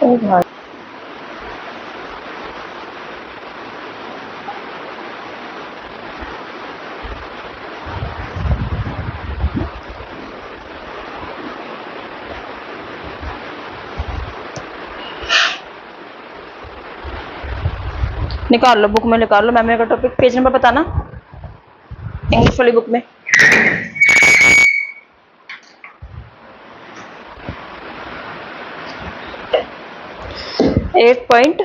ओ भाई, निकाल लो, बुक में निकाल लो। मेमोरी का टॉपिक पेज नंबर बताना, इंग्लिश वाली बुक में। 8 पॉइंट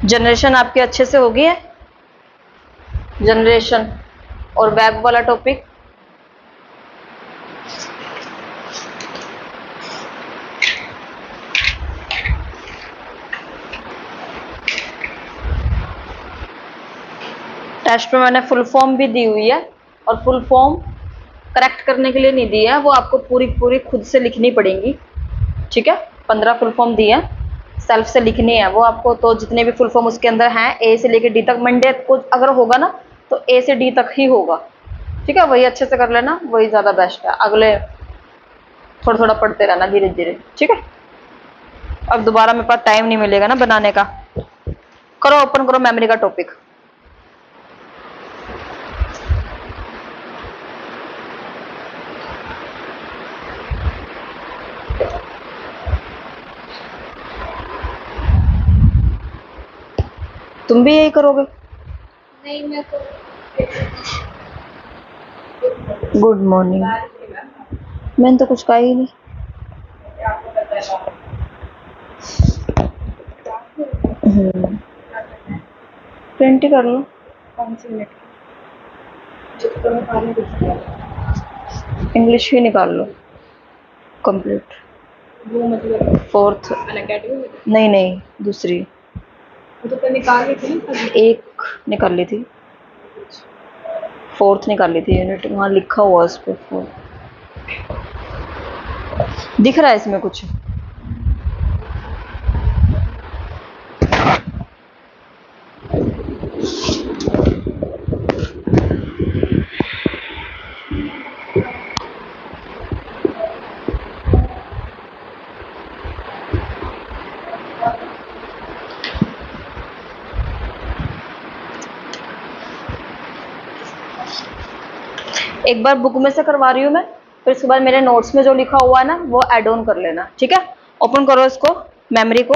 जनरेशन आपके अच्छे से होगी है, जनरेशन और वेब वाला टॉपिक। टेस्ट में मैंने फुल फॉर्म भी दी हुई है, और फुल फॉर्म करेक्ट करने के लिए नहीं दी है, वो आपको पूरी पूरी खुद से लिखनी पड़ेगी। ठीक है, 15 फुल फॉर्म दी है, सेल्फ से लिखनी है वो आपको। तो जितने भी फुल फॉर्म उसके अंदर हैं, ए से लेकर डी तक, मंडे को अगर होगा ना तो ए से डी तक ही होगा। ठीक है, वही अच्छे से कर लेना, वही ज़्यादा बेस्ट है। अगले थोड़ा थोड़ा पढ़ते रहना धीरे धीरे। ठीक है, अब दोबारा मेरे पास टाइम नहीं मिलेगा ना बनाने का। करो, ओपन करो मेमोरी का टॉपिक। तुम भी यही करोगे? नहीं, मैं तो गुड मॉर्निंग। मैंने तो कुछ कहा ही नहीं। प्रिंट ही कर लो। 5 मिनट इंग्लिश ही निकाल लो कंप्लीट। वो मतलब फोर्थ अनअकैडमी में नहीं नहीं, दूसरी वो तो निकाल ली थी ना। एक निकाल ली थी, फोर्थ निकाल ली थी यूनिट, वहाँ लिखा हुआ उस पर फोर्थ दिख रहा है इसमें कुछ। एक बार बुक में से करवा रही हूँ मैं, फिर उसके बाद मेरे नोट्स में जो लिखा हुआ है ना वो ऐड ऑन कर लेना। ठीक है, ओपन करो इसको, मेमोरी को।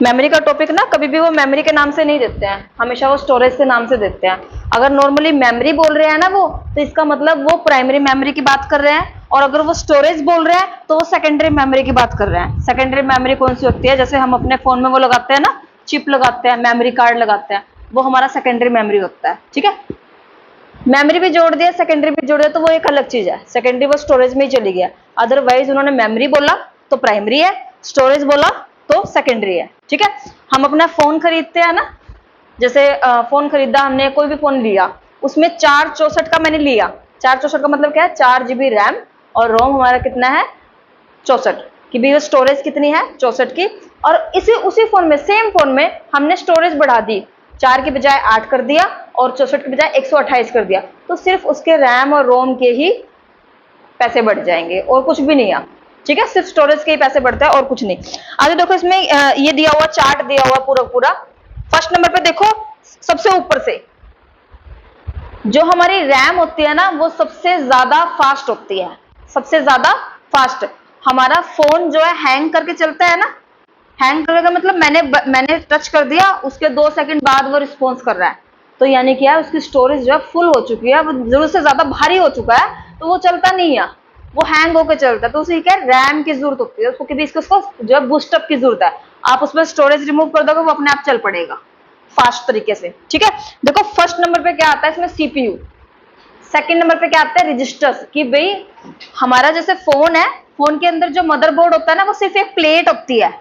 मेमोरी का टॉपिक ना कभी भी वो मेमोरी के नाम से नहीं देते हैं, हमेशा वो स्टोरेज के नाम से देते हैं। अगर नॉर्मली मेमोरी बोल रहे हैं ना वो, तो इसका मतलब वो प्राइमरी मेमोरी की बात कर रहे हैं, और अगर वो स्टोरेज बोल रहे हैं तो वो सेकेंडरी मेमोरी की बात कर रहे हैं। सेकेंडरी मेमोरी कौन सी होती है? जैसे हम अपने फोन में वो लगाते हैं ना, चिप लगाते हैं, मेमोरी कार्ड लगाते हैं, वो हमारा सेकेंडरी मेमोरी होता है। ठीक है, मेमोरी भी जोड़ दिया, सेकेंडरी भी जोड़ दिया, तो वो एक अलग चीज है। सेकेंडरी वो स्टोरेज में ही चली गया। अदरवाइज उन्होंने मेमोरी बोला तो प्राइमरी है, स्टोरेज बोला तो सेकेंडरी है। ठीक है, हम अपना फोन खरीदते हैं ना, जैसे फोन खरीदा हमने, कोई भी फोन लिया, उसमें 464 का मैंने लिया। 464 का मतलब क्या है? 4 GB रैम और रोम हमारा कितना है? 64 की। भी स्टोरेज कितनी है? 64 की। और इसी उसी फोन में, सेम फोन में हमने स्टोरेज बढ़ा दी, 4 की बजाय 8 कर दिया, और 64 की बजाय 128 कर दिया, तो सिर्फ उसके रैम और रोम के ही पैसे बढ़ जाएंगे और कुछ भी नहीं है। ठीक है, सिर्फ स्टोरेज के ही पैसे बढ़ते हैं और कुछ नहीं। आगे देखो, इसमें ये दिया हुआ चार्ट दिया हुआ पूरा पूरा। फर्स्ट नंबर पे देखो, सबसे ऊपर से जो हमारी रैम होती है ना वो सबसे ज्यादा फास्ट होती है, सबसे ज्यादा फास्ट। हमारा फोन जो है हैंग करके चलता है ना, हैंग करने का मतलब मैंने टच कर दिया, उसके 2 सेकंड बाद वो रिस्पॉन्स कर रहा है, तो यानी क्या है? उसकी स्टोरेज जो है फुल हो चुकी है, वो जरूरत से ज्यादा भारी हो चुका है, तो वो चलता नहीं है, वो हैंग होकर चलता है। तो उसे क्या रैम की जरूरत होती है उसको, कि भी इसको जो है बूस्टअप की जरूरत है। आप उसमें स्टोरेज रिमूव कर दोगे वो अपने आप चल पड़ेगा फास्ट तरीके से। ठीक है, देखो फर्स्ट नंबर पे क्या आता है इसमें? सीपीयू। सेकंड नंबर पे क्या आता है? रजिस्टर्स। कि भाई हमारा जैसे फोन है, फोन के अंदर जो मदरबोर्ड होता है ना वो सिर्फ एक प्लेट होती है,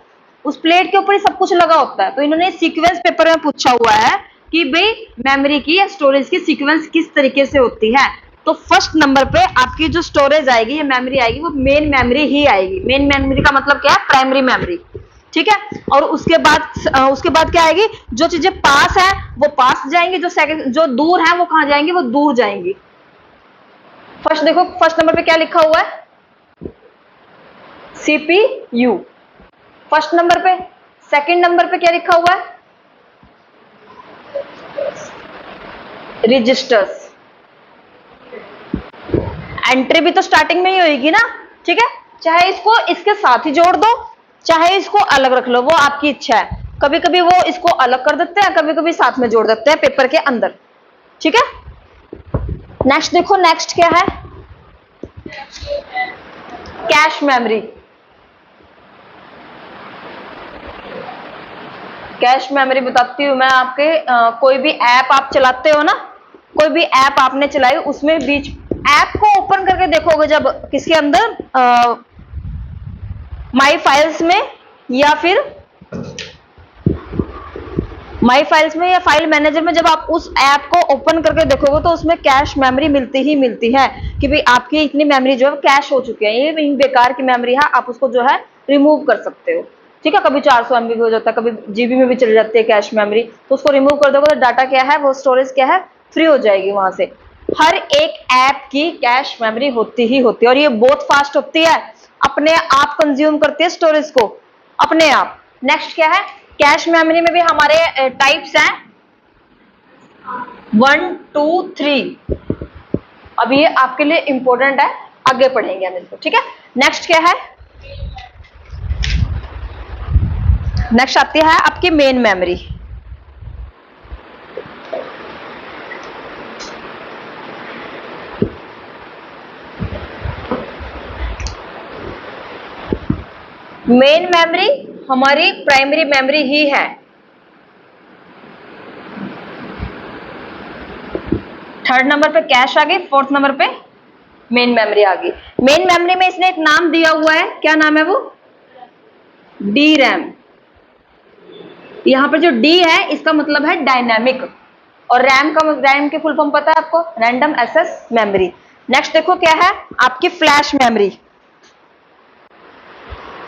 उस प्लेट के ऊपर ही सब कुछ लगा होता है। तो इन्होंने सीक्वेंस पेपर में पूछा हुआ है कि भाई मेमोरी की या स्टोरेज की सीक्वेंस किस तरीके से होती है। तो फर्स्ट नंबर पे आपकी जो स्टोरेज आएगी या मेमोरी आएगी वो मेन मेमोरी ही आएगी। मेन मेमोरी का मतलब क्या है? Primary memory. ठीक है। और उसके बाद क्या आएगी, जो चीजें पास है वो पास जाएंगी, जो दूर है वो कहां जाएंगी, वो दूर जाएंगी। फर्स्ट देखो, फर्स्ट नंबर पे क्या लिखा हुआ है, सीपीयू फर्स्ट नंबर पे। सेकंड नंबर पे क्या लिखा हुआ है, रजिस्टर्स। एंट्री भी तो स्टार्टिंग में ही होगी ना, ठीक है। चाहे इसको इसके साथ ही जोड़ दो, चाहे इसको अलग रख लो, वो आपकी इच्छा है। कभी कभी वो इसको अलग कर देते हैं, कभी कभी साथ में जोड़ देते हैं पेपर के अंदर, ठीक है। नेक्स्ट देखो, नेक्स्ट क्या है, कैश मेमोरी। कैश मेमोरी बताती हूं मैं आपके, कोई भी ऐप आप चलाते हो ना, कोई भी ऐप आपने चलाई, उसमें बीच ऐप को ओपन करके देखोगे जब किसके अंदर, माई फाइल्स में या फिर माई फाइल्स में या फाइल मैनेजर में, जब आप उस ऐप को ओपन करके देखोगे तो उसमें कैश मेमोरी मिलती ही मिलती है कि भाई आपकी इतनी मेमोरी जो है कैश हो चुकी है, ये बेकार की मेमोरी है, आप उसको जो है रिमूव कर सकते हो, ठीक है। कभी 400 MB भी हो जाता है, कभी जीबी में भी चली जाती है कैश मेमोरी, तो उसको रिमूव कर दोगे तो डाटा क्या है, वो स्टोरेज क्या है, फ्री हो जाएगी वहां से। हर एक ऐप की कैश मेमोरी होती ही होती है, और ये बहुत फास्ट होती है, अपने आप कंज्यूम करती है स्टोरेज को, अपने आप। नेक्स्ट क्या है, कैश मेमोरी में भी हमारे टाइप्स हैं 1 2 3। अब ये आपके लिए इंपॉर्टेंट है, आगे पढ़ेंगे हम इसको, ठीक है। नेक्स्ट क्या है, नेक्स्ट आती है आपकी मेन मेमोरी। मेन मेमोरी हमारी प्राइमरी मेमोरी ही है। थर्ड नंबर पे कैश आ गई, फोर्थ नंबर पे मेन मेमोरी आ गई। मेन मेमोरी में इसने एक नाम दिया हुआ है, क्या नाम है वो, डी रैम। यहां पर जो डी है इसका मतलब है डायनामिक, और रैम की फुल फॉर्म पता है आपको, रैंडम एक्सेस मेमोरी। नेक्स्ट देखो क्या है, आपकी फ्लैश मेमोरी।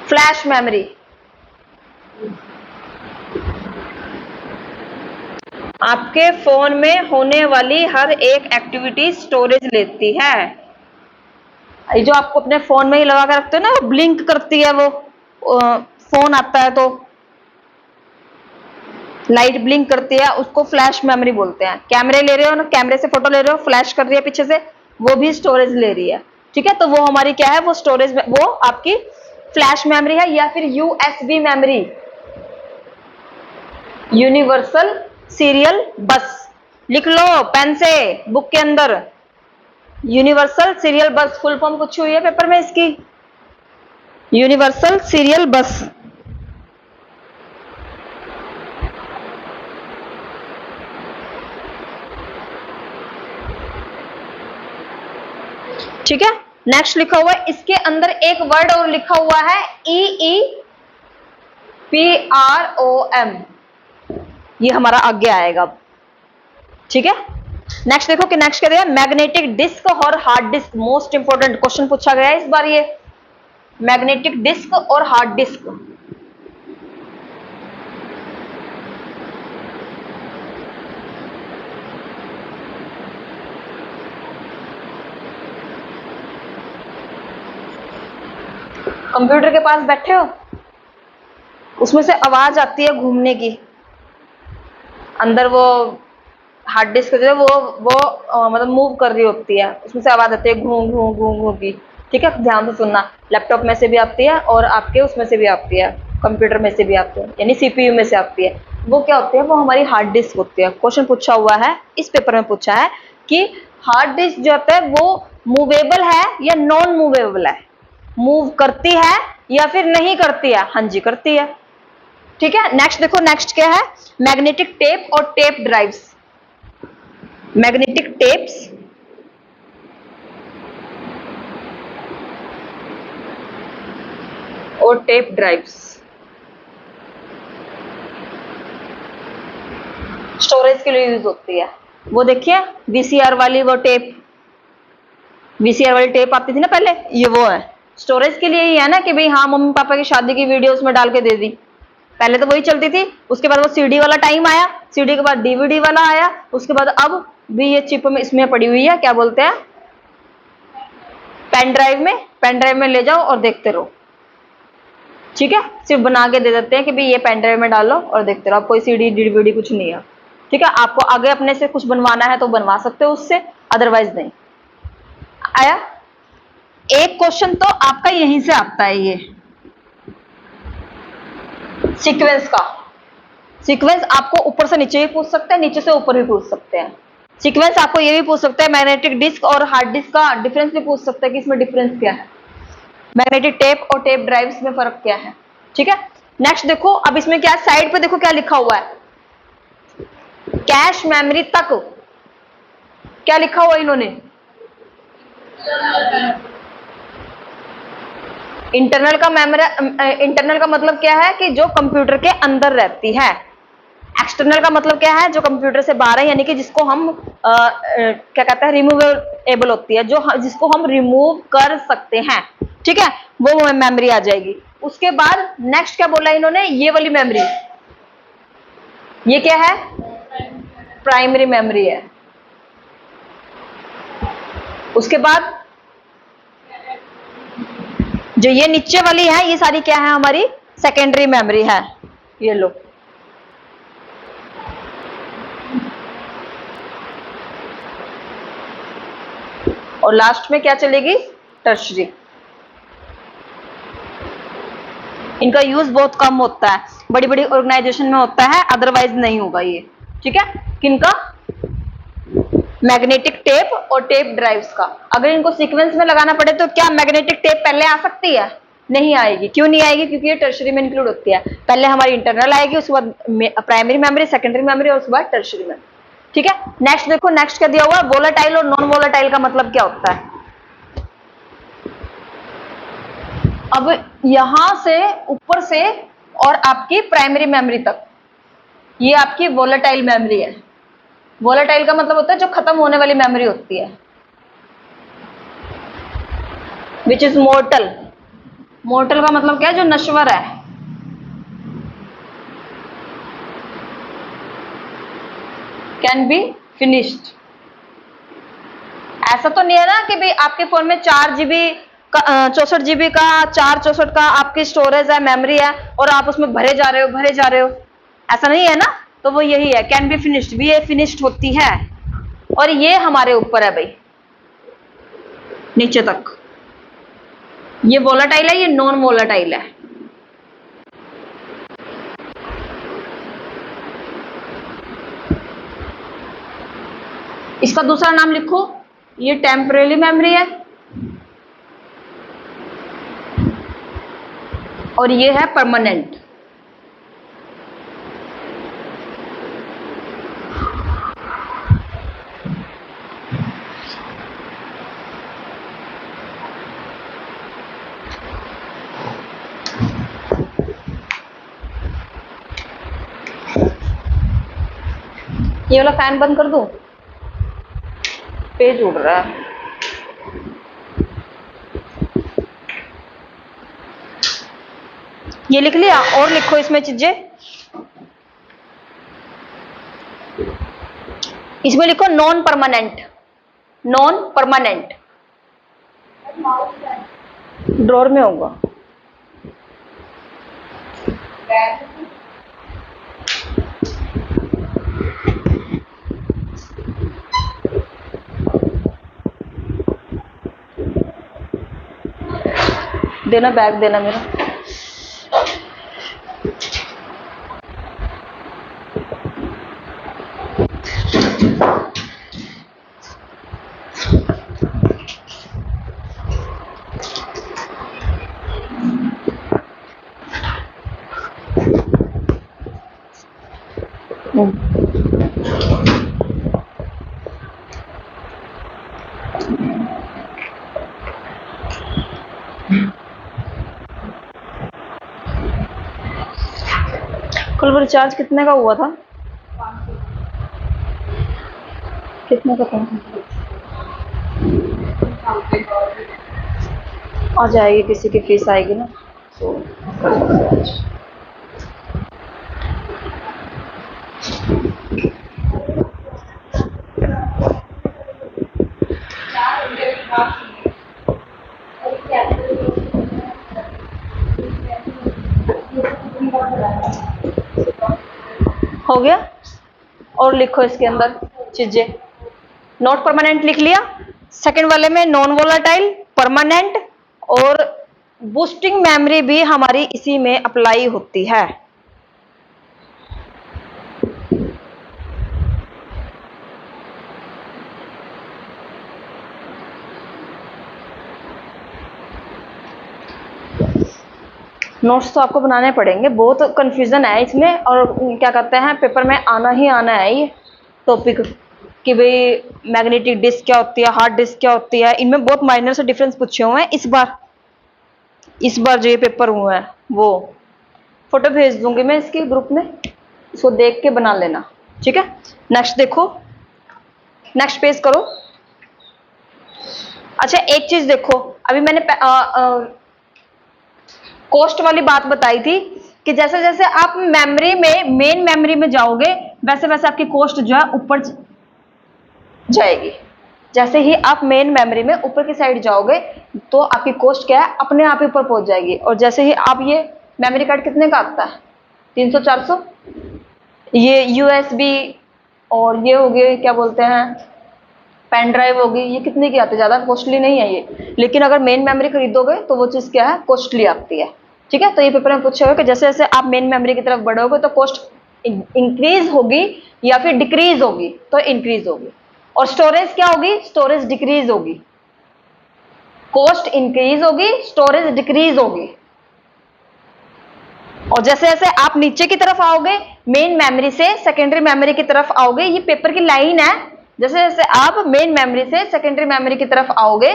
फ्लैश मेमोरी आपके फोन में होने वाली हर एक एक्टिविटी स्टोरेज लेती है। ये जो आपको अपने फोन में ही लगा के रखते हो ना, वो ब्लिंक करती है, वो फोन आता है तो लाइट ब्लिंक करती है, उसको फ्लैश मेमोरी बोलते हैं। कैमरे ले रहे हो ना, कैमरे से फोटो ले रहे हो, फ्लैश कर रही है पीछे से, वो भी स्टोरेज ले रही है, ठीक है। तो वो हमारी क्या है, वो स्टोरेज, वो आपकी फ्लैश मेमोरी है, या फिर यूएसबी मेमोरी, यूनिवर्सल सीरियल बस। लिख लो पेन से बुक के अंदर, यूनिवर्सल सीरियल बस फुल फॉर्म पूछी हुई है पेपर में इसकी, यूनिवर्सल सीरियल बस। ठीक है। नेक्स्ट लिखा हुआ है, इसके अंदर एक वर्ड और लिखा हुआ है EEPROM, ये हमारा आगे आएगा, ठीक है। नेक्स्ट देखो कि नेक्स्ट क्या दिया, मैग्नेटिक डिस्क और hard disk. Most important question पूछा गया है इस बार ये, मैग्नेटिक डिस्क और हार्ड डिस्क। कंप्यूटर के पास बैठे हो, उसमें से आवाज आती है घूमने की, अंदर वो हार्ड डिस्क जो है वो मतलब मूव कर रही होती है, उसमें से आवाज आती है घूं घूं घूं घूं की, ठीक है। ध्यान से सुनना, लैपटॉप में से भी आती है और आपके उसमें से भी आती है, कंप्यूटर में से भी आती है, यानी सीपीयू में से आती है। वो क्या होती है, वो हमारी हार्ड डिस्क होती है। क्वेश्चन पूछा हुआ है इस पेपर में, पूछा है कि हार्ड डिस्क जो होता है वो मूवेबल है या नॉन मूवेबल है, मूव करती है या फिर नहीं करती है। हाँ जी, करती है, ठीक है। नेक्स्ट देखो, नेक्स्ट क्या है, मैग्नेटिक टेप और टेप ड्राइव्स। मैग्नेटिक टेप्स और टेप ड्राइव्स स्टोरेज के लिए यूज होती है। वो देखिए वीसीआर वाली वो टेप, वीसीआर वाली टेप आती थी ना पहले, ये वो है, स्टोरेज के लिए ही है ना, कि भाई हाँ मम्मी पापा की शादी की वीडियोस में डाल के दे दी, पहले तो वही चलती थी, उसके बाद वो सीडी वाला टाइम आया, सीडी के बाद डीवीडी वाला आया, उसके बाद अब भी ये चिप में इसमें पड़ी हुई है, क्या बोलते हैं, पेन ड्राइव में ले जाओ और देखते रहो। ठीक है, सिर्फ बना के दे देते हैं कि भाई ये पेन ड्राइव में डालो और देखते रहो, अब कोई सीडी डीवीडी कुछ नहीं है। ठीक है, आपको आगे अपने से कुछ बनवाना है तो बनवा सकते हो उससे, अदरवाइज नहीं। आया, एक क्वेश्चन तो आपका यहीं से आता है, ये सीक्वेंस का। सीक्वेंस आपको ऊपर से नीचे भी पूछ सकते हैं, नीचे से ऊपर भी पूछ सकते हैं। सीक्वेंस आपको ये भी पूछ सकते हैं, मैग्नेटिक डिस्क और हार्ड डिस्क का डिफरेंस भी पूछ सकते हैं कि इसमें डिफरेंस क्या है, मैग्नेटिक टेप और टेप ड्राइव्स में फर्क क्या है। ठीक है, नेक्स्ट देखो, अब इसमें क्या साइड पे देखो क्या लिखा हुआ है, कैश मेमोरी तक, क्या लिखा हुआ इन्होंने, इंटरनल का मेमोरी, इंटरनल का मतलब क्या है कि जो कंप्यूटर के अंदर रहती है, एक्सटर्नल का मतलब क्या है जो कंप्यूटर से बाहर है, यानी कि जिसको हम क्या कहते हैं, रिमूवेबल होती है, जो जिसको हम रिमूव कर सकते हैं। ठीक है, वो मेमोरी आ जाएगी। उसके बाद नेक्स्ट क्या बोला इन्होंने, ये वाली मेमोरी, ये क्या है, प्राइमरी मेमोरी है। उसके बाद जो ये नीचे वाली है, ये सारी क्या है, हमारी सेकेंडरी मेमोरी है, ये लो। और लास्ट में क्या चलेगी, टर्शरी। इनका यूज बहुत कम होता है, बड़ी बड़ी ऑर्गेनाइजेशन में होता है, अदरवाइज नहीं होगा ये। ठीक है, किनका, मैग्नेटिक टेप और टेप ड्राइव्स का। अगर इनको सीक्वेंस में लगाना पड़े तो क्या मैग्नेटिक टेप पहले आ सकती है, नहीं आएगी। क्यों नहीं आएगी, क्योंकि ये टर्शरी में इंक्लूड होती है। पहले हमारी इंटरनल आएगी, उसके बाद प्राइमरी मेमोरी, सेकेंडरी मेमोरी और उसके बाद टर्शरी मेमोरी। ठीक है, नेक्स्ट देखो, नेक्स्ट क्या दिया हुआ है, वोलेटाइल और नॉन वोलेटाइल का मतलब क्या होता है। अब यहां से ऊपर से और आपकी प्राइमरी मेमोरी तक, ये आपकी वोलेटाइल मेमोरी है। वोलेटाइल का मतलब होता है जो खत्म होने वाली मेमोरी होती है, विच इज मोर्टल। मोर्टल का मतलब क्या है, जो नश्वर है। Can be finished. ऐसा तो नहीं है ना कि भाई आपके फोन में 4 GB का 64 GB का 464 का आपकी स्टोरेज है, मेमोरी है, और आप उसमें भरे जा रहे हो, ऐसा नहीं है ना। तो वो यही है, कैन बी फिनिश्ड, भी ये फिनिश्ड होती है। और ये हमारे ऊपर है भाई, नीचे तक। ये वोलेटाइल है, ये नॉन वोलेटाइल है। इसका दूसरा नाम लिखो, ये टेम्परेरी मेमोरी है और ये है परमानेंट। ये वाला फैन बंद कर दूं, पेज उड़ रहा है। ये लिख लिया, और लिखो इसमें चीजें, इसमें लिखो non permanent. Non permanent drawer में होगा। देना, बैग देना मेरा। कल वो रिचार्ज कितने का हुआ था, कितने का था, आ जाएगी, किसी की फीस आएगी ना तो कर हो गया। और लिखो इसके अंदर चीजें। नॉट परमानेंट लिख लिया, सेकंड वाले में नॉन वोलाटाइल, परमानेंट और बूस्टिंग मेमोरी भी हमारी इसी में अप्लाई होती है। नोट्स तो आपको बनाने पड़ेंगे, बहुत कंफ्यूजन है इसमें, और क्या कहते हैं पेपर में आना ही आना है ये टॉपिक कि भाई मैग्नेटिक डिस्क क्या होती है, हार्ड डिस्क क्या होती है। इनमें बहुत माइनर से डिफरेंस पूछे हुए हैं इस बार जो ये पेपर हुआ है वो फोटो भेज दूंगी मैं इसकी ग्रुप में, इसको देख के बना लेना, ठीक है। नेक्स्ट देखो, नेक्स्ट पेज करो। अच्छा एक चीज देखो, अभी मैंने कॉस्ट वाली बात बताई थी कि जैसे जैसे आप मेमोरी में, मेन मेमोरी में जाओगे वैसे वैसे आपकी कॉस्ट जो है ऊपर जाएगी। जैसे ही आप मेन मेमोरी में ऊपर की साइड जाओगे तो आपकी कॉस्ट क्या है, अपने आप ही ऊपर पहुंच जाएगी। और जैसे ही आप ये मेमोरी कार्ड कितने का आता है, 300-400, ये यूएसबी और ये हो गए क्या बोलते हैं पेन ड्राइव होगी, ये कितने की आती है, ज्यादा कॉस्टली नहीं है ये। लेकिन अगर मेन मेमोरी खरीदोगे तो वो चीज क्या है, कॉस्टली आती है, ठीक है। तो ये पेपर में पूछा हुआ कि जैसे जैसे आप मेन मेमोरी की तरफ बढ़ोगे तो कॉस्ट इंक्रीज होगी या फिर डिक्रीज होगी, तो इंक्रीज होगी। और स्टोरेज क्या होगी, स्टोरेज डिक्रीज होगी। कॉस्ट इंक्रीज होगी, स्टोरेज डिक्रीज होगी। और जैसे जैसे आप नीचे की तरफ आओगे, मेन मेमोरी से सेकेंडरी मेमोरी की तरफ आओगे, ये पेपर की लाइन है, जैसे जैसे आप मेन मेमोरी से सेकेंडरी मेमोरी की तरफ आओगे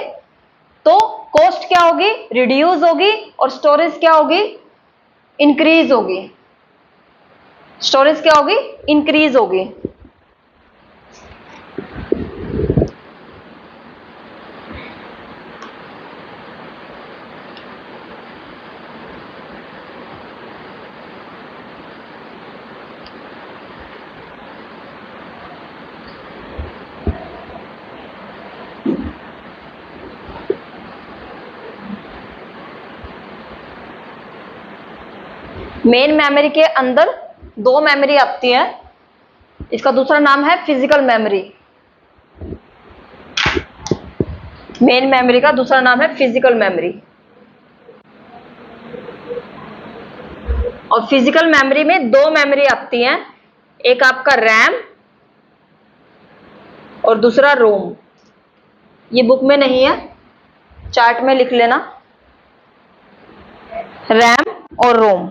तो कॉस्ट क्या होगी, रिड्यूस होगी, और स्टोरेज क्या होगी, इंक्रीज होगी। स्टोरेज क्या होगी, इंक्रीज होगी। मेन मेमोरी के अंदर दो मेमोरी आती है, इसका दूसरा नाम है फिजिकल मेमोरी। मेन मेमोरी का दूसरा नाम है फिजिकल मेमोरी। और फिजिकल मेमोरी में दो मेमोरी आती हैं, एक आपका रैम और दूसरा रोम। ये बुक में नहीं है, चार्ट में लिख लेना, रैम और रोम।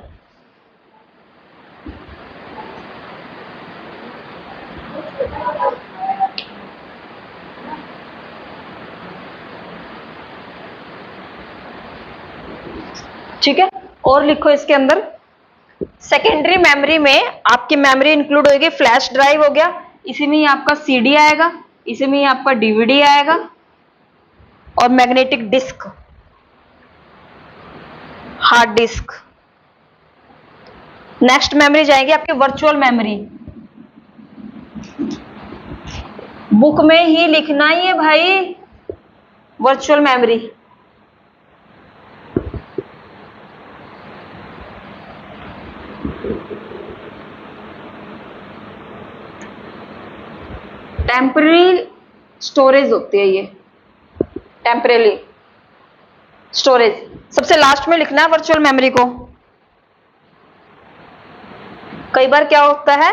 ठीक है। और लिखो इसके अंदर, सेकेंडरी मेमोरी में आपकी मेमोरी इंक्लूड होगी, फ्लैश ड्राइव हो गया, इसी में ही आपका सीडी आएगा, इसी में ही आपका डीवीडी आएगा, और magnetic disk, hard disk. Next memory जाएगी आपकी वर्चुअल मेमोरी। बुक में ही लिखना ही है भाई, वर्चुअल मेमोरी। टेम्पररी स्टोरेज होती है ये, टेम्परेरी स्टोरेज सबसे लास्ट में लिखना है वर्चुअल मेमोरी को। कई बार क्या होता है,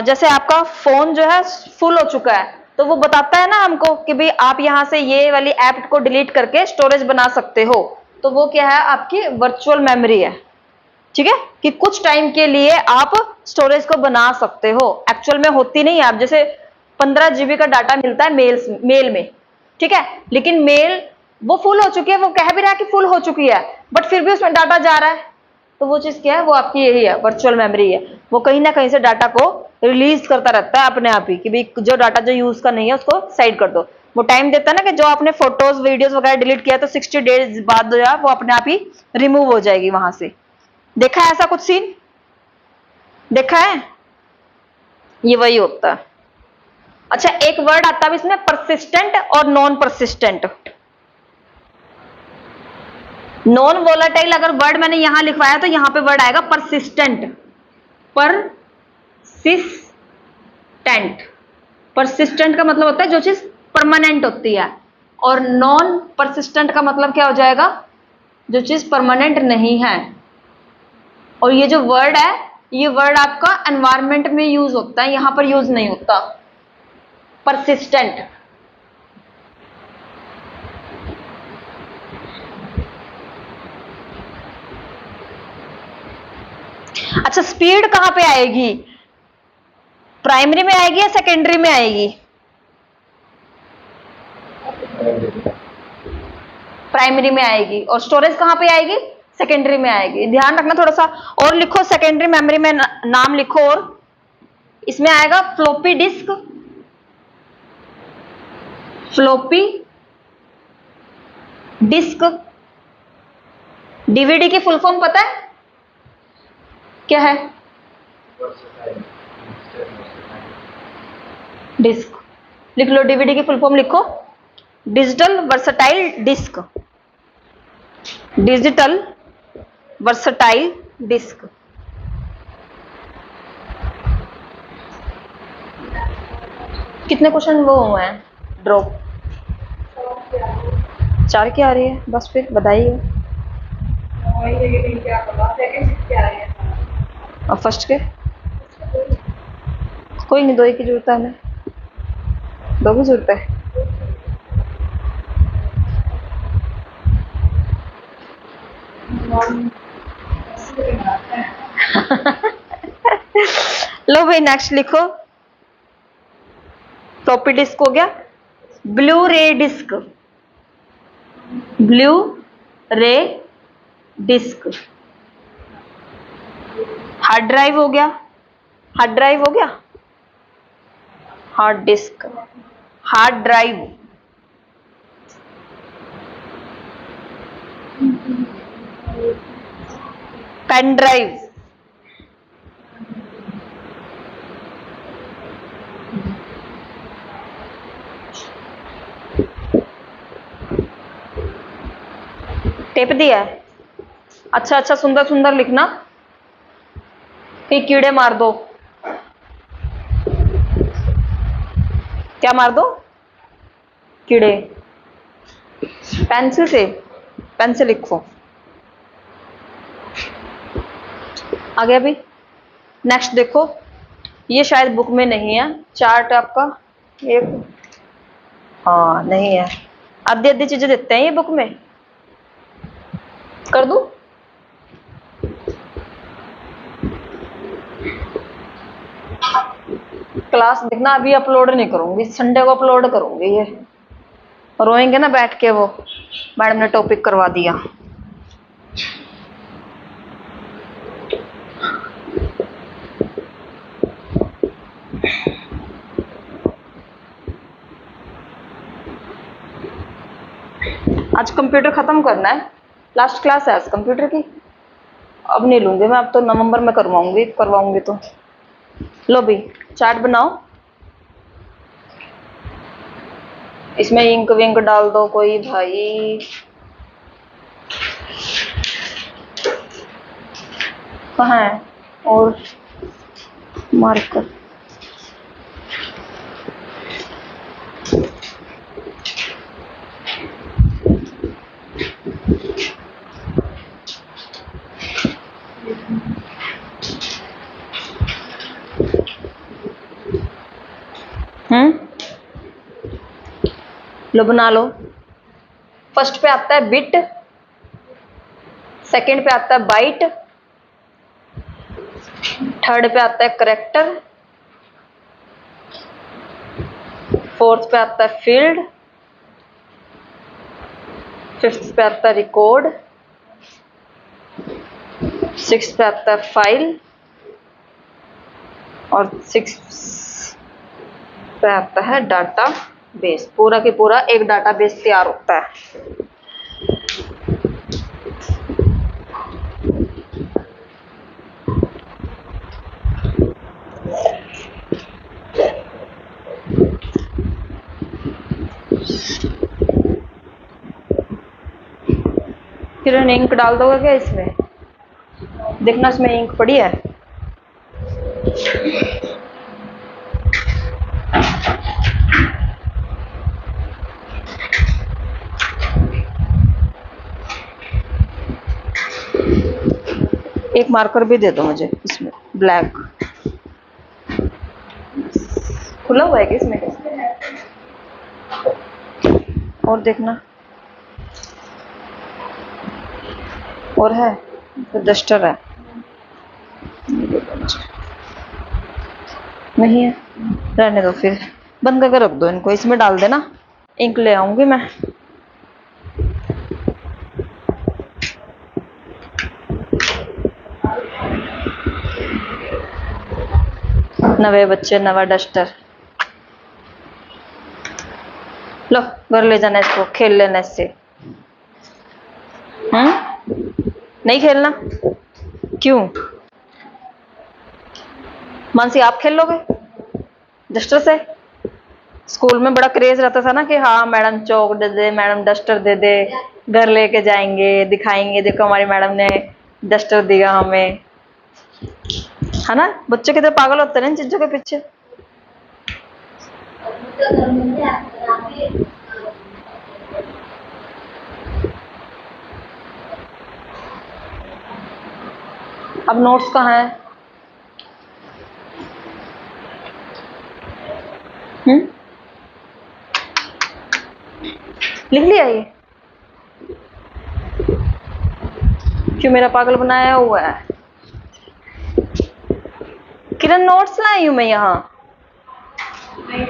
जैसे आपका फोन जो है फुल हो चुका है तो वो बताता है ना हमको कि भाई आप यहां से ये वाली ऐप को डिलीट करके स्टोरेज बना सकते हो, तो वो क्या है, आपकी वर्चुअल मेमोरी है, ठीक है। कि कुछ टाइम के लिए आप स्टोरेज को बना सकते हो, एक्चुअल में होती नहीं है। आप जैसे 15 GB का डाटा मिलता है मेल में, ठीक है, लेकिन मेल वो फुल हो चुकी है, वो कह भी रहा है कि फुल हो चुकी है, बट फिर भी उसमें डाटा जा रहा है, तो वो चीज क्या है, वो आपकी यही है, वर्चुअल मेमोरी है। वो कहीं ना कहीं से डाटा को रिलीज करता रहता है अपने आप ही कि भाई जो डाटा जो यूज का नहीं है उसको साइड कर दो। वो टाइम देता है ना कि जो आपने फोटोज वीडियोस वगैरह डिलीट किया तो 60 डेज बाद जो है वो अपने आप ही रिमूव हो जाएगी वहां से। देखा है ऐसा कुछ सीन, देखा है, ये वही होता है। अच्छा एक वर्ड आता है इसमें, परसिस्टेंट और नॉन परसिस्टेंट। नॉन वोलाटाइल अगर वर्ड मैंने यहां लिखवाया तो यहां पे वर्ड आएगा परसिस्टेंट, पर परसिस्टेंट का मतलब होता है जो चीज परमानेंट होती है, और नॉन परसिस्टेंट का मतलब क्या हो जाएगा, जो चीज परमानेंट नहीं है। और ये जो वर्ड है, ये वर्ड आपका एनवायरमेंट में यूज होता है, यहां पर यूज नहीं होता। परसिस्टेंट। अच्छा, स्पीड कहां पे आएगी, प्राइमरी में आएगी या सेकेंडरी में आएगी? प्राइमरी में आएगी। और स्टोरेज कहां पे आएगी, सेकेंडरी में आएगी। ध्यान रखना थोड़ा सा। और लिखो सेकेंडरी मेमोरी में नाम लिखो। और इसमें आएगा floppy disk, floppy disk. DVD की फुल फॉर्म पता है क्या है? डिस्क। लिख लो, डीवीडी की फुल फॉर्म लिखो, digital versatile disk. Digital versatile disk. कितने क्वेश्चन वो हुए हैं ड्रॉप? 4 की आ रही है, बस फिर बताइए। और फर्स्ट के कोई नहीं, 2 ही की जरूरत है हमें, 2 की जरूरत है। लो भाई, नेक्स्ट लिखो। फ्लॉपी डिस्क हो गया। Blu ray disk, blu ray disk. Hard drive हो गया, हार्ड ड्राइव हो गया। Hard disk, hard drive. Pen drive, tape दिया है। अच्छा अच्छा, सुंदर सुंदर लिखना, कि कीड़े मार दो। क्या मार दो? कीड़े। पेंसिल से, पेन से लिखो। आ गया भी। नेक्स्ट देखो, ये शायद बुक में नहीं है, चार्ट आपका एक, हाँ नहीं है। आधी आधी चीजें देते हैं ये बुक में, कर दूं? क्लास देखना, अभी अपलोड नहीं करूंगी, संडे को अपलोड करूंगी। ये रोएंगे ना बैठ के, वो मैडम ने टॉपिक करवा दिया। आज कंप्यूटर खत्म करना है, लास्ट क्लास है आज कंप्यूटर की। अब नहीं लूंगी मैं, अब तो नवंबर में करवाऊंगी तो। लो भी, चार्ट बनाओ, इसमें इंक विंक डाल दो कोई भाई। कहाँ है और मार्कर? लो बना लो। फर्स्ट पे आता है बिट, सेकंड पे आता है बाइट, थर्ड पे आता है करेक्टर, फोर्थ पे आता है फील्ड, फिफ्थ पे आता है रिकॉर्ड, सिक्स पे आता है फाइल, और सिक्स पे आता है डाटा बेस। पूरा के पूरा एक डाटा बेस तैयार होता है। फिर इंक डाल दोगे क्या इसमें? देखना इसमें इंक पड़ी है। एक मार्कर भी दे दो मुझे इसमें, ब्लैक। खुला हुआ है क्या इसमें? और देखना, और है तो डस्टर है, नहीं है, रहने दो फिर, बंद करके रख दो इनको, इसमें डाल देना, इंक ले आऊंगी मैं। नवे बच्चे नवा डस्टर, लो घर ले जाना इसको, खेल लेना इससे। नहीं खेलना? क्यों? मानसी आप खेल लोगे डस्टर से? स्कूल में बड़ा क्रेज रहता था ना कि हाँ मैडम चौक दे दे, मैडम डस्टर दे दे, घर लेके जाएंगे, दिखाएंगे देखो हमारी मैडम ने डस्टर दिया हमें, है ना? बच्चे कितने पागल होते हैं इन चीजों के पीछे। अब नोट्स कहाँ है? लिख लिया ये? क्यों मेरा पागल बनाया हुआ है? किरण नोट्स लाई हूं मैं यहाँ।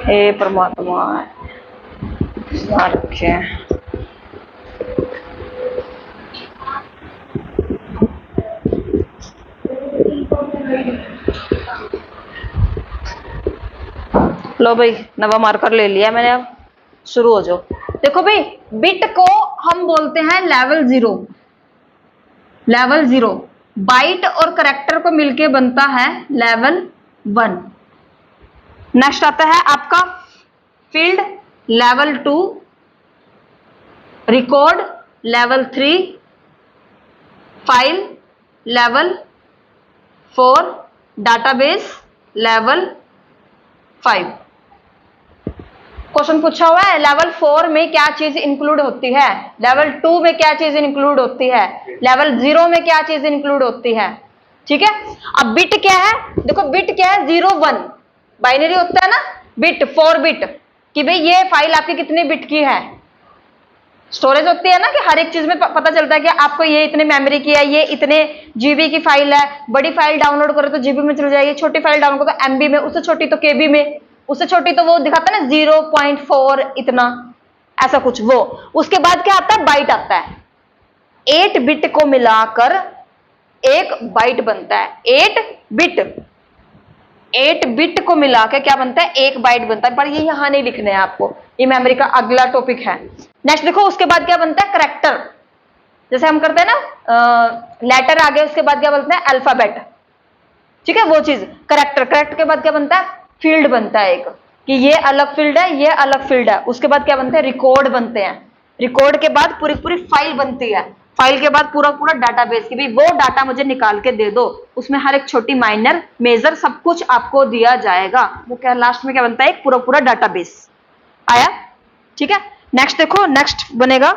हे परमात्मा रखे। लो भाई नवा मार्कर ले लिया मैंने, अब शुरू हो जाओ। देखो भाई बिट को हम बोलते हैं लेवल 0, लेवल 0 बाइट और करैक्टर को मिलके बनता है लेवल 1। नेक्स्ट आता है आपका field level 2, record level 3, file level 4, database level 5। Question पूछा हुआ है लेवल 4 में क्या चीज इंक्लूड होती है, लेवल 2 में क्या चीज इंक्लूड होती है, लेवल 0 में क्या चीज इंक्लूड होती है। ठीक है, अब बिट क्या है? देखो बिट क्या है, 0 1 बाइनरी होता है ना, बिट 4 बिट कि भाई ये फाइल आपकी कितने बिट की है। स्टोरेज होती है ना कि हर एक चीज में पता चलता है कि आपको ये इतने मेमोरी की है, ये इतने जीबी की फाइल है। बड़ी फाइल डाउनलोड करो तो जीबी में चल जाएगी, छोटी फाइल डाउनलोड करो तो एमबी में, उससे छोटी तो केबी में, उससे छोटी तो वो दिखाता है ना 0.4 इतना, ऐसा कुछ वो। उसके बाद क्या आता है? बाइट आता है। 8 बिट को मिलाकर एक बाइट बनता है। 8 बिट को मिला के क्या बनता है? एक बाइट बनता है, पर ये यहां नहीं लिखने हैं आपको, ये मेमोरी का अगला टॉपिक है। नेक्स्ट देखो उसके बाद क्या बनता है? करैक्टर। जैसे हम करते हैं ना लेटर आ गए उसके बाद क्या बोलते हैं? अल्फाबेट। ठीक है, वो चीज करैक्टर। करैक्टर के बाद क्या बनता है? फील्ड बनता है एक, कि ये अलग फील्ड है, ये अलग फील्ड है। उसके बाद क्या बनते हैं? रिकॉर्ड बनते हैं। रिकॉर्ड के बाद पूरी पूरी फाइल बनती है। फाइल के बाद पूरा पूरा डाटाबेस, कि भाई वो डाटा मुझे निकाल के दे दो, उसमें हर एक छोटी माइनर मेजर सब कुछ आपको दिया जाएगा। वो क्या लास्ट में क्या बनता है? एक पूरा पूरा डाटाबेस आया। ठीक है, नेक्स्ट देखो, नेक्स्ट बनेगा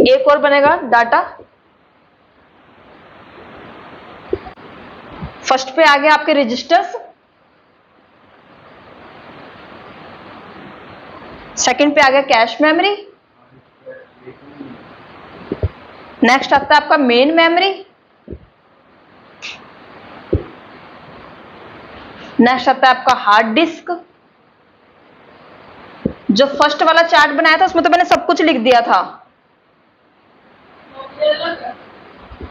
एक और बनेगा डाटा। फर्स्ट पे आ गया आपके रजिस्टर्स, सेकंड पे आ गया कैश मेमोरी, नेक्स्ट आता है आपका मेन मेमोरी, नेक्स्ट आता है आपका हार्ड डिस्क। जो फर्स्ट वाला चार्ट बनाया था उसमें तो मैंने सब कुछ लिख दिया था,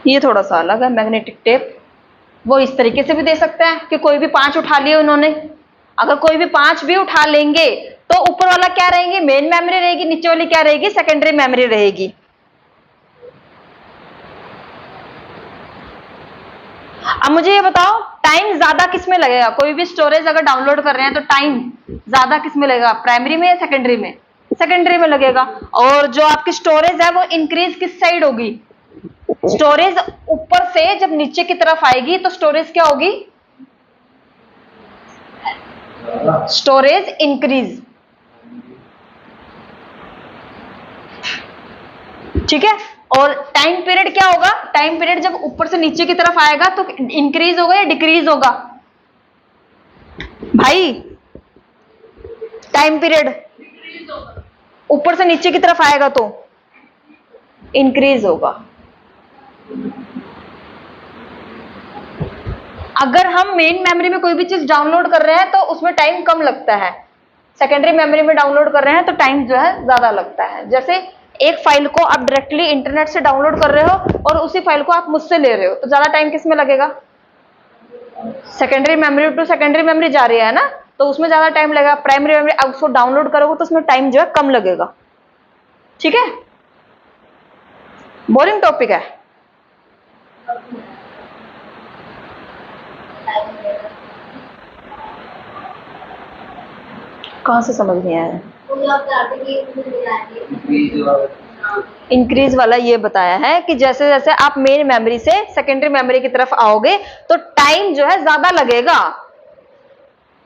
ये थोड़ा सा अलग है। मैग्नेटिक टेप वो इस तरीके से भी दे सकते हैं कि कोई भी 5 उठा लिए उन्होंने, अगर कोई भी 5 भी उठा लेंगे तो ऊपर वाला क्या रहेगी? मेन मेमोरी रहेगी, नीचे वाली क्या रहेगी? सेकेंडरी मेमोरी रहेगी। अब मुझे ये बताओ टाइम ज्यादा किस में लगेगा? कोई भी स्टोरेज अगर डाउनलोड कर रहे हैं तो टाइम ज्यादा किस में लगेगा? प्राइमरी में या सेकेंडरी में? सेकेंडरी में लगेगा। और जो आपकी स्टोरेज है वो इंक्रीज किस साइड होगी? स्टोरेज ऊपर से जब नीचे की तरफ आएगी तो स्टोरेज क्या होगी? Storage increase. ठीक है, और टाइम पीरियड क्या होगा, टाइम पीरियड जब ऊपर से नीचे की तरफ आएगा तो इंक्रीज होगा या डिक्रीज होगा भाई? टाइम पीरियड ऊपर से नीचे की तरफ आएगा तो इंक्रीज होगा। अगर हम मेन मेमोरी में कोई भी चीज डाउनलोड कर रहे हैं तो उसमें टाइम कम लगता है, सेकेंडरी मेमोरी में डाउनलोड कर रहे हैं तो टाइम जो है ज्यादा लगता है। जैसे एक फाइल को आप डायरेक्टली इंटरनेट से डाउनलोड कर रहे हो और उसी फाइल को आप मुझसे ले रहे हो तो ज्यादा टाइम किस में लगेगा? Secondary memory to secondary memory जा रही है ना, तो उसमें ज्यादा टाइम लगेगा। प्राइमरी मेमोरी आप उसको डाउनलोड करोगे तो उसमें टाइम जो है कम लगेगा। ठीक है, बोरिंग टॉपिक है। कहां से समझ नहीं आया? इंक्रीज वाला ये बताया है कि जैसे जैसे आप मेन मेमोरी से सेकेंडरी मेमोरी की तरफ आओगे तो टाइम जो है ज्यादा लगेगा।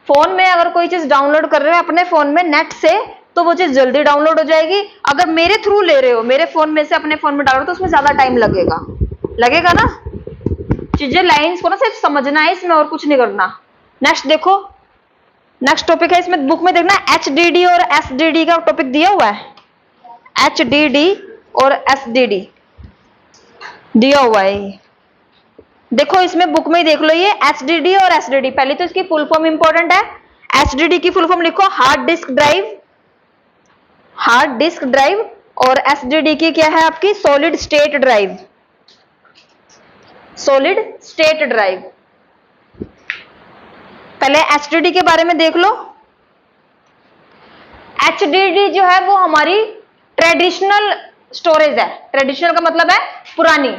फोन में अगर कोई चीज डाउनलोड कर रहे हो अपने फोन में नेट से तो वो चीज जल्दी डाउनलोड हो जाएगी। अगर मेरे थ्रू ले रहे हो, मेरे फोन में से अपने फोन में डाल रहे हो तो उसमें ज्यादा टाइम लगेगा। लगेगा ना? चीजें लाइंस को ना सिर्फ समझना है इसमें और कुछ नहीं करना। नेक्स्ट देखो, नेक्स्ट टॉपिक है इसमें बुक में देखना HDD और SDD का टॉपिक दिया हुआ है। HDD और SDD दिया हुआ है, देखो इसमें बुक में ही देख लो। ये HDD और SDD, पहले तो इसकी फुल फॉर्म इंपॉर्टेंट है। HDD की फुल फॉर्म लिखो hard disk drive, hard disk drive. और SDD की क्या है आपकी? Solid state drive, solid state drive. पहले HDD के बारे में देख लो। HDD जो है वो हमारी ट्रेडिशनल स्टोरेज है। ट्रेडिशनल का मतलब है पुरानी,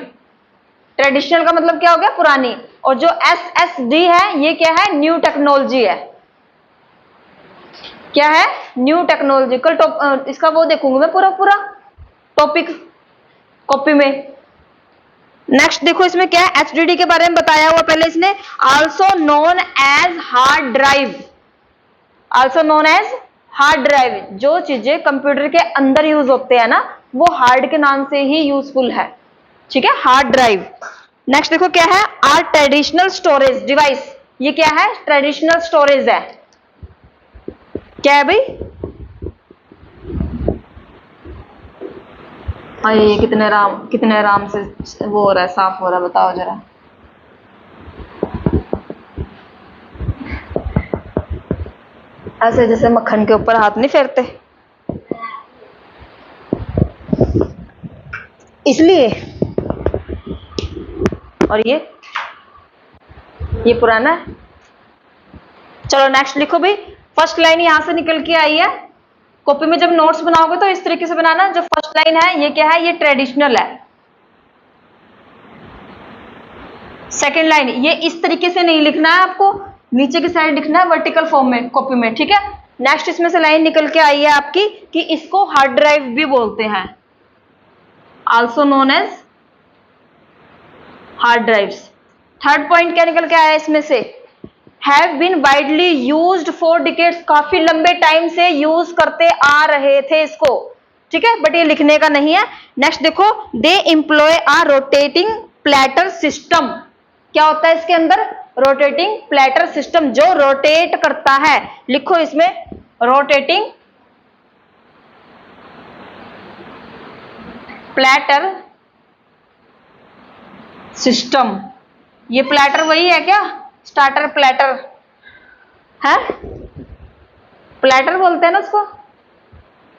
ट्रेडिशनल का मतलब क्या हो गया? पुरानी। और जो SSD है ये क्या है? न्यू टेक्नोलॉजी है। क्या है? New technology. कल इसका वो देखूंगी मैं पूरा पूरा टॉपिक कॉपी में। नेक्स्ट देखो इसमें क्या है? HDD के बारे में बताया हुआ पहले इसने, also known as hard drive, also known as hard drive. जो चीजें कंप्यूटर के अंदर यूज होते हैं ना वो हार्ड के नाम से ही यूजफुल है। ठीक है, हार्ड ड्राइव। नेक्स्ट देखो क्या है? Are traditional storage device. ये क्या है? ट्रेडिशनल स्टोरेज है। क्या है भाई? अरे ये कितने आराम से वो हो रहा है, साफ हो रहा है, बताओ जरा। ऐसे जैसे मक्खन के ऊपर हाथ नहीं फेरते, इसलिए। और ये पुराना है। चलो नेक्स्ट लिखो भाई। फर्स्ट लाइन यहां से निकल के आई है। कॉपी में जब नोट्स बनाओगे तो इस तरीके से बनाना। जो फर्स्ट लाइन है ये क्या है? ये ट्रेडिशनल है। सेकेंड लाइन ये इस तरीके से नहीं लिखना है आपको, नीचे की साइड लिखना है वर्टिकल फॉर्म में कॉपी में। ठीक है, नेक्स्ट इसमें से लाइन निकल के आई है आपकी कि इसको हार्ड ड्राइव भी बोलते हैं, also known as hard drives. Third point क्या निकल के आया इसमें से? Have been widely used for decades, काफी लंबे टाइम से यूज करते आ रहे थे इसको। ठीक है, बट ये लिखने का नहीं है। नेक्स्ट देखो, दे एम्प्लॉय आ रोटेटिंग प्लेटर सिस्टम। क्या होता है इसके अंदर? रोटेटिंग प्लेटर सिस्टम, जो रोटेट करता है। लिखो इसमें रोटेटिंग प्लेटर सिस्टम। ये प्लेटर वही है क्या? स्टार्टर प्लेटर है, प्लेटर बोलते हैं ना उसको,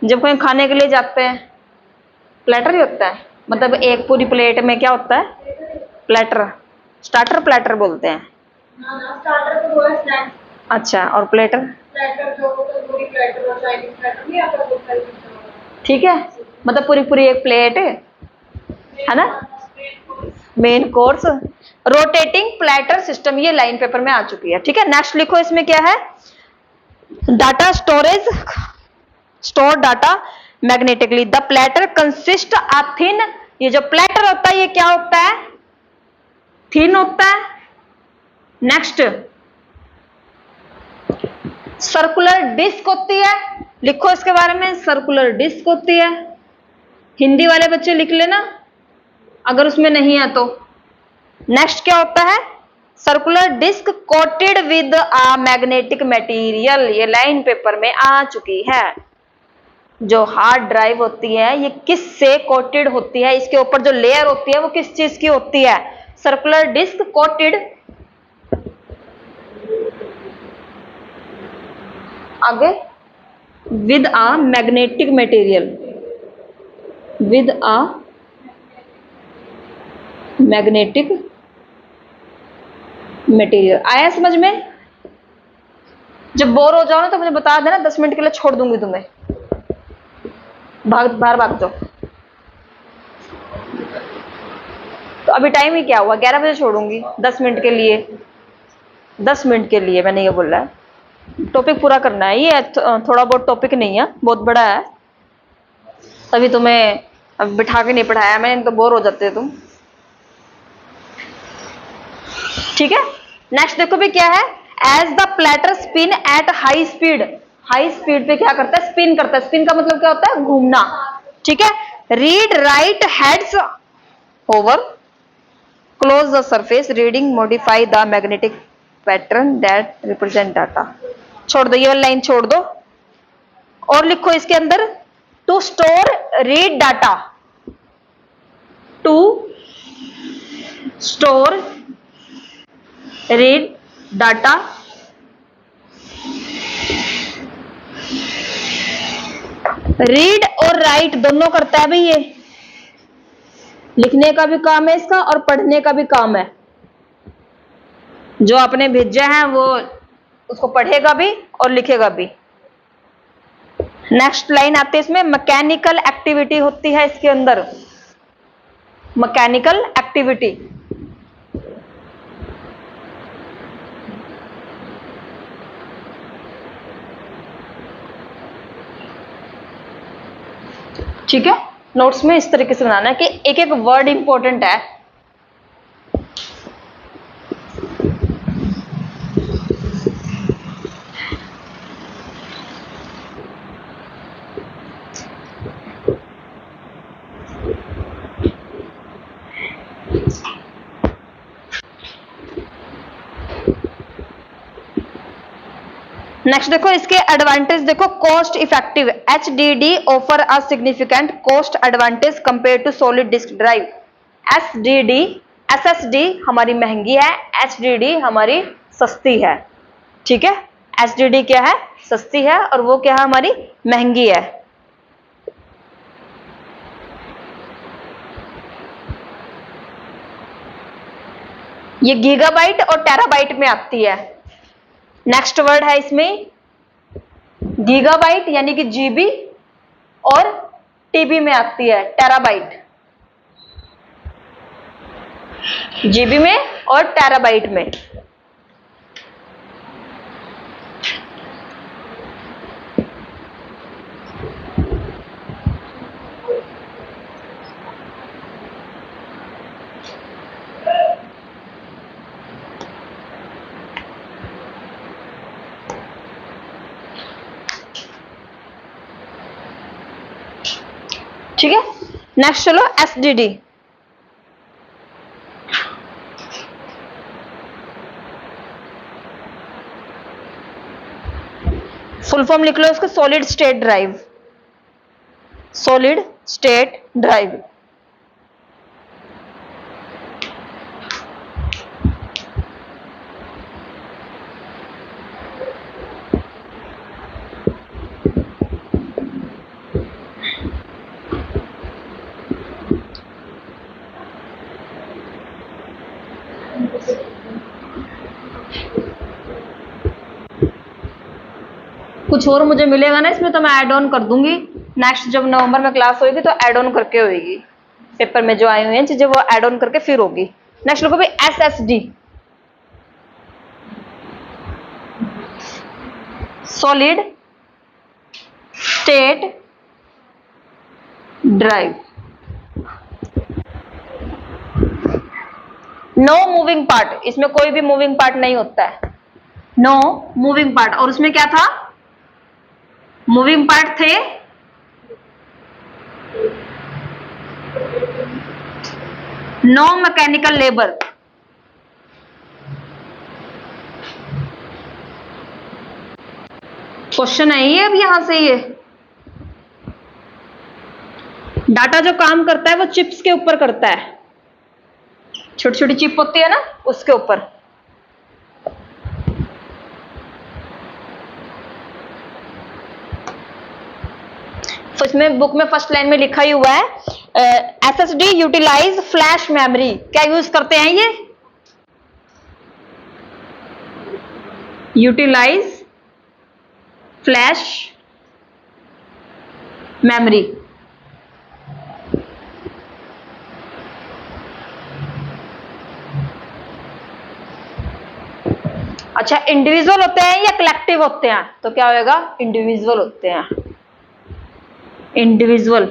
जब कोई खाने के लिए जाते हैं प्लेटर ही होता है। मतलब एक पूरी प्लेट में क्या होता है? प्लेटर। स्टार्टर प्लेटर बोलते हैं। स्टार्टर तो वो है स्नैक्स। अच्छा, और प्लेटर? प्लेटर जो पूरी प्लेटर और चाइनीज प्लेटर नहीं आता वो सारी चीजें। ठीक है, मतलब पूरी पूरी एक प्लेट है ना, main course. Rotating platter system, ये लाइन पेपर में आ चुकी है। ठीक है, नेक्स्ट लिखो इसमें क्या है? Data storage, store data magnetically. The platter consist of thin, ये जो प्लेटर होता है ये क्या होता है? थिन होता है। नेक्स्ट सर्कुलर डिस्क होती है, लिखो इसके बारे में, सर्कुलर डिस्क होती है। हिंदी वाले बच्चे लिख लेना, अगर उसमें नहीं है तो। नेक्स्ट क्या होता है, circular disk coated with a magnetic material, ये लाइन पेपर में आ चुकी है। जो हार्ड ड्राइव होती है ये किस से कोटेड होती है, इसके ऊपर जो लेयर होती है वो किस चीज की होती है, सर्कुलर डिस्क कोटेड, आगे with a magnetic material, with a magnetic material. आया समझ में? जब बोर हो जाओ ना तो मुझे बता देना, 10 मिनट के लिए छोड़ दूंगी तुम्हें, बाहर भाग जाओ। तो अभी टाइम ही क्या हुआ, 11 बजे छोड़ूंगी, 10 मिनट के लिए, 10 मिनट के लिए मैंने ये बोला है। टॉपिक पूरा करना है, ये थोड़ा बहुत टॉपिक नहीं है, बहुत बड़ा है, तभी तुम्हें अब बिठा के नहीं पढ़ाया मैंने, तो बोर हो जाते तुम। ठीक है, नेक्स्ट देखो भी क्या है, as the platter spin at high speed, high speed पे क्या करता है, स्पिन करता है। स्पिन का मतलब क्या होता है, घूमना। ठीक है, read write heads over close the surface reading modify the magnetic pattern that represent data. छोड़ दो, ये वाली लाइन छोड़ दो और लिखो इसके अंदर, to store read data, to store read data read और राइट दोनों करता है भाई, ये लिखने का भी काम है इसका और पढ़ने का भी काम है। जो आपने भेजा है वो उसको पढ़ेगा भी और लिखेगा भी। नेक्स्ट लाइन आती है इसमें, मैकेनिकल एक्टिविटी होती है इसके अंदर, मैकेनिकल एक्टिविटी। ठीक है, नोट्स में इस तरीके से बनाना है कि एक एक वर्ड इंपॉर्टेंट है। नेक्स्ट देखो इसके एडवांटेज देखो, cost effective, HDD offer a significant cost advantage compare to solid disk drive. SDD, SSD हमारी महंगी है, एचडीडी हमारी सस्ती है। ठीक है, एचडीडी क्या है, सस्ती है, और वो क्या है, हमारी महंगी है। ये गीगाबाइट और टेराबाइट में आती है। नेक्स्ट वर्ड है इसमें गीगाबाइट यानी कि जीबी, और टीबी में आती है टेराबाइट, जीबी में और टेराबाइट में। ठीक है, नेक्स्ट चलो एसडीडी। फुल फॉर्म लिख लो इसको, solid state drive, solid state drive. कुछ और मुझे मिलेगा ना इसमें तो मैं ऐड ऑन कर दूंगी, नेक्स्ट जब नवंबर में क्लास होगी तो ऐड ऑन करके होगी, पेपर में जो आई हुई हैं चीजें वो ऐड ऑन करके फिर होगी। नेक्स्ट लिखो भाई SSD, solid state drive. No moving part, इसमें कोई भी मूविंग पार्ट नहीं होता है, नो मूविंग पार्ट। और उसमें क्या था, मूविंग पार्ट थे नो मैकेनिकल लेबर। क्वेश्चन है ये अब यहां से। ये डाटा जो काम करता है वो चिप्स के ऊपर करता है, छोटी छोटी चिप होती है ना उसके ऊपर। तो इसमें बुक में फर्स्ट लाइन में लिखा ही हुआ है एसएसडी यूटिलाइज फ्लैश मेमोरी। क्या यूज करते हैं ये? Utilise flash memory. अच्छा, इंडिविजुअल होते हैं या कलेक्टिव होते हैं? तो क्या होगा? इंडिविजुअल होते हैं। इंडिविजुअल।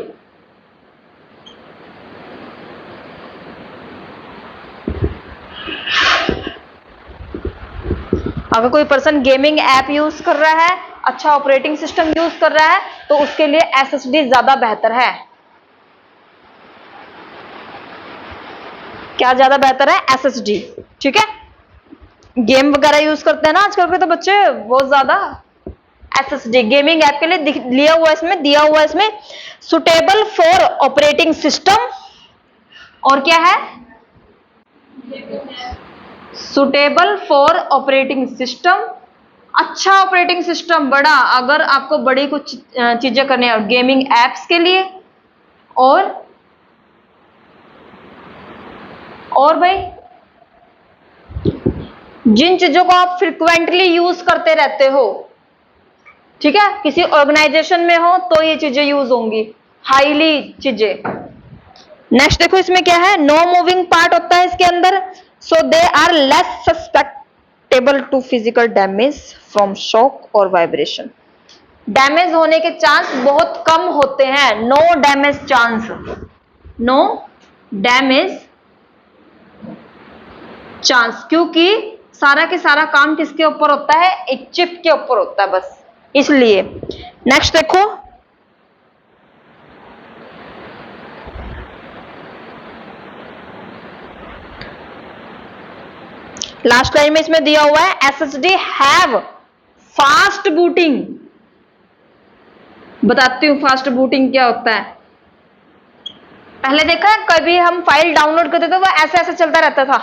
अगर कोई पर्सन गेमिंग ऐप यूज कर रहा है, अच्छा ऑपरेटिंग सिस्टम यूज कर रहा है, तो उसके लिए एसएसडी ज्यादा बेहतर है। क्या ज्यादा बेहतर है? एसएसडी। ठीक है, गेम वगैरह यूज करते हैं ना आजकल के तो बच्चे बहुत ज्यादा। एसएसडी गेमिंग ऐप के लिए लिया हुआ इसमें, दिया हुआ इसमें सुटेबल फॉर ऑपरेटिंग सिस्टम। और क्या है? Suitable for operating system. अच्छा ऑपरेटिंग सिस्टम बड़ा, अगर आपको बड़ी कुछ चीजें करनी है गेमिंग एप्स के लिए। और भाई जिन चीजों को आप फ्रिक्वेंटली यूज करते रहते हो, ठीक है, किसी ऑर्गेनाइजेशन में हो तो ये चीजें यूज होंगी, हाईली चीजें। नेक्स्ट देखो इसमें क्या है, नो मूविंग पार्ट होता है इसके अंदर, so they are less susceptible to physical damage from shock और वाइब्रेशन। डैमेज होने के चांस बहुत कम होते हैं। No damage chance, no damage chance, क्योंकि सारा के सारा काम किसके ऊपर होता है? एक चिप के ऊपर होता है बस, इसलिए। नेक्स्ट देखो, लास्ट लाइन में इसमें दिया हुआ है एसएसडी हैव फास्ट बूटिंग। बताती हूं फास्ट बूटिंग क्या होता है। पहले देखा है कभी हम फाइल डाउनलोड करते थे वो ऐसे ऐसे चलता रहता था,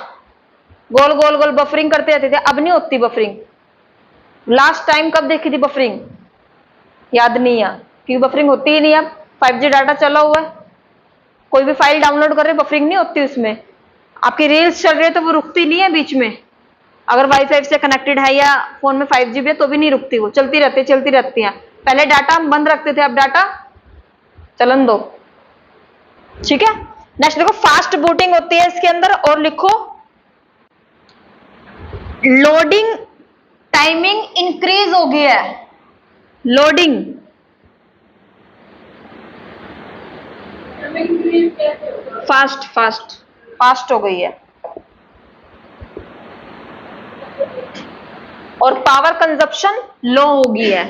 गोल गोल गोल बफरिंग करते रहते थे। अब नहीं होती बफरिंग। लास्ट टाइम कब देखी थी बफरिंग? याद नहीं है, क्योंकि बफरिंग होती ही नहीं। अब 5G डाटा चला हुआ है, कोई भी फाइल डाउनलोड कर रहे बफरिंग नहीं होती उसमें। आपकी रील्स चल रही है तो वो रुकती नहीं है बीच में। अगर वाईफाई से कनेक्टेड है या फोन में 5G है तो भी नहीं रुकती, वो चलती रहती है। पहले डाटा हम बंद रखते थे, अब डाटा चलन दो। ठीक है, नेक्स्ट देखो फास्ट बूटिंग होती है इसके अंदर। और लिखो लोडिंग टाइमिंग इंक्रीज हो गई है। लोडिंग फास्ट हो गई है। और पावर कंजप्शन लो हो गई है।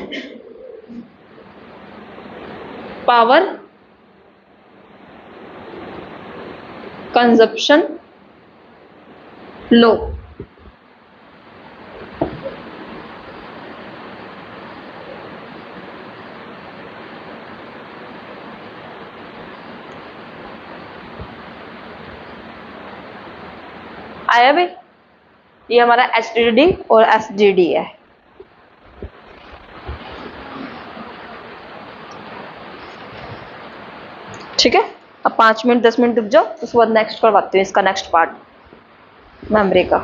पावर कंजप्शन लो। आया भाई? ये हमारा HDD और SDD है। ठीक है, अब 5 मिनट 10 मिनट रुक जाओ, उसके बाद नेक्स्ट करवाती हूँ इसका नेक्स्ट पार्ट मेमोरी का।